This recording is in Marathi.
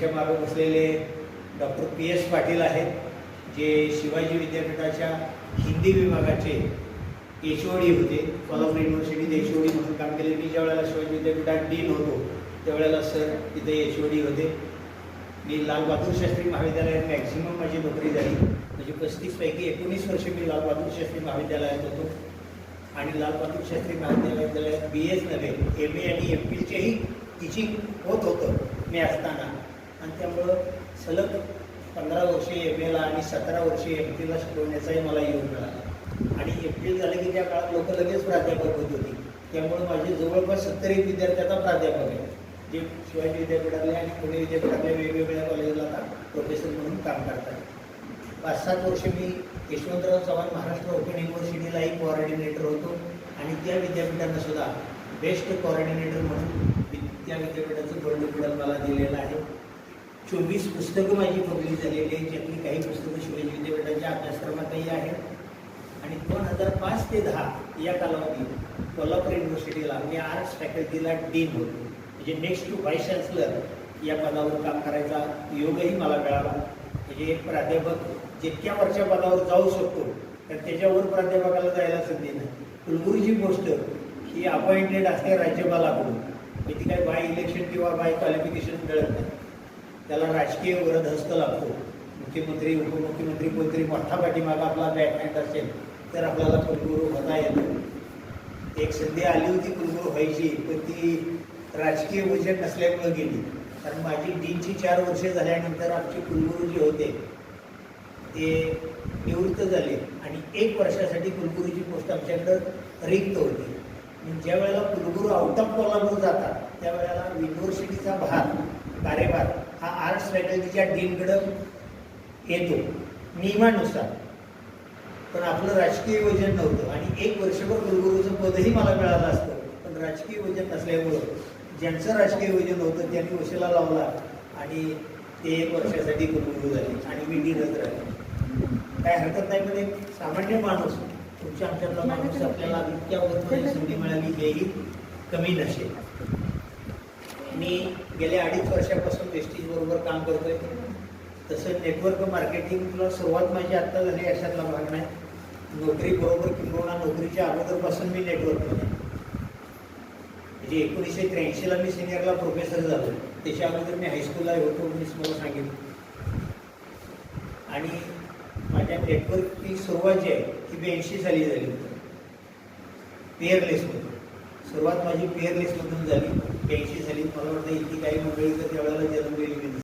त्यांच्या मागे बसलेले डॉक्टर PS पाटील आहेत, जे शिवाजी विद्यापीठाच्या हिंदी विभागाचे HOD होते. कोल्हापूर युनिव्हर्सिटीत HOD म्हणून काम केले. मी ज्या वेळेला शिवाजी विद्यापीठात डीन होतो त्यावेळेला सर तिथे HOD होते. मी लाल बहादूर शास्त्री महाविद्यालयात मॅक्झिमम माझी नोकरी झाली. म्हणजे 35 पैकी 19 वर्ष मी लाल बहादूर शास्त्री महाविद्यालयात होतो. आणि लाल बहादूर शास्त्री महाविद्यालयात BS नव्हे MA आणि MPhilचेही टीचिंग होत होतं मी असताना. आणि त्यामुळं सलग 15 वर्षे MAला आणि 17 वर्षे MPhilला शिकवण्याचाही मला योग मिळाला. आणि MPhil झालं की त्या काळात लोक लगेच प्राध्यापक होत होती. त्यामुळं माझे जवळपास 70 विद्यार्थी आता प्राध्यापक आहेत, जे शिवाजी विद्यापीठातले आणि पुणे विद्यापीठातल्या वेगवेगळ्या कॉलेजला आता प्रोफेसर म्हणून काम करतात. 5-7 वर्ष मी यशवंतराव चव्हाण महाराष्ट्र ओपन युनिव्हर्सिटीलाही कोऑर्डिनेटर होतो. आणि त्या विद्यापीठानं सुद्धा बेस्ट कोऑर्डिनेटर म्हणून त्या विद्यापीठाचं गोल्ड मेडल मला दिलेलं आहे. 24 पुस्तकं माझी पब्लिश झालेली आहेत, ज्यातली काही पुस्तकं शिवाजी विद्यापीठाच्या अभ्यासक्रमातही आहेत. आणि 2005 ते 10 या कालावधीत कोल्हापूर युनिव्हर्सिटीला मी आर्ट्स फॅकल्टीला डीन होतो. म्हणजे नेक्स्ट टू व्हाईस चान्सलर या पदावर काम करायचा योगही मला मिळाला. म्हणजे एक प्राध्यापक जितक्या वरच्या पदावर जाऊ शकतो तर त्याच्यावर प्राध्यापकाला जायला संधी नाही. कुलगुरूची गोष्ट ही अपॉइंटेड असते राज्यपालाकडून. ती काही बाय इलेक्शन किंवा बाय क्वालिफिकेशन मिळत नाही. त्याला राजकीय वरदहस्त लागतो. मुख्यमंत्री उपमुख्यमंत्री कोणतरी मोठा पाठीमागा आपला बॅकहँड असेल तर आपल्याला कुलगुरू होता येतो. एक संधी आली होती कुलगुरू व्हायची, पण ती राजकीय वजन नसल्यामुळे गेली. कारण माझी डीनची 4 वर्षे झाल्यानंतर आमचे कुलगुरू जे होते ते निवृत्त झाले आणि 1 वर्षासाठी कुलगुरूची पोस्ट आमच्याकडं रिक्त होती. ज्या वेळेला कुलगुरू आउट ऑफ कोल्हापूर जातात त्यावेळेला युनिव्हर्सिटीचा कार्यभार हा आर्ट्स फॅकल्टीच्या डीनकडं येतो नियमानुसार. पण आपलं राजकीय वजन नव्हतं आणि 1 वर्षभर कुलगुरूचं पदही मला मिळालं असतं. पण राजकीय वजन नसल्यामुळं ज्यांचं राजकीय वजन होतं त्यांनी वशिला लावला आणि ते 1 वर्षासाठी कुलगुरू झाले आणि मी डीनच राहिले. काय हरकत नाही, पण एक सामान्य माणूस तुमच्या आमच्यातला माणूस आपल्याला इतक्या वरती संधी मिळाली हेही कमी नसेल. मी गेल्या 2.5 वर्षापासून वेस्टीज बरोबर काम करतोय. तसं नेटवर्क मार्केटिंगला सुरुवात माझी आत्ता झाली अशातला भाग नाही. नोकरी बरोबर किंवा नोकरीच्या अगोदरपासून मी नेटवर्कमध्ये. म्हणजे 1983ला मी सिनियरला प्रोफेसर झालो. त्याच्या अगोदर मी हायस्कूलला होतो मी तुम्हाला सांगितलं. आणि माझ्या नेटवर्कची सुरुवात जी आहे ती 82 साली झाली होती. पेअरलेसमधून सुरुवात माझी पेअरलेसमधून झाली 82 साली. मला वाटतं इतकी काही मंडळी तर त्यावेळेला जन्मलेली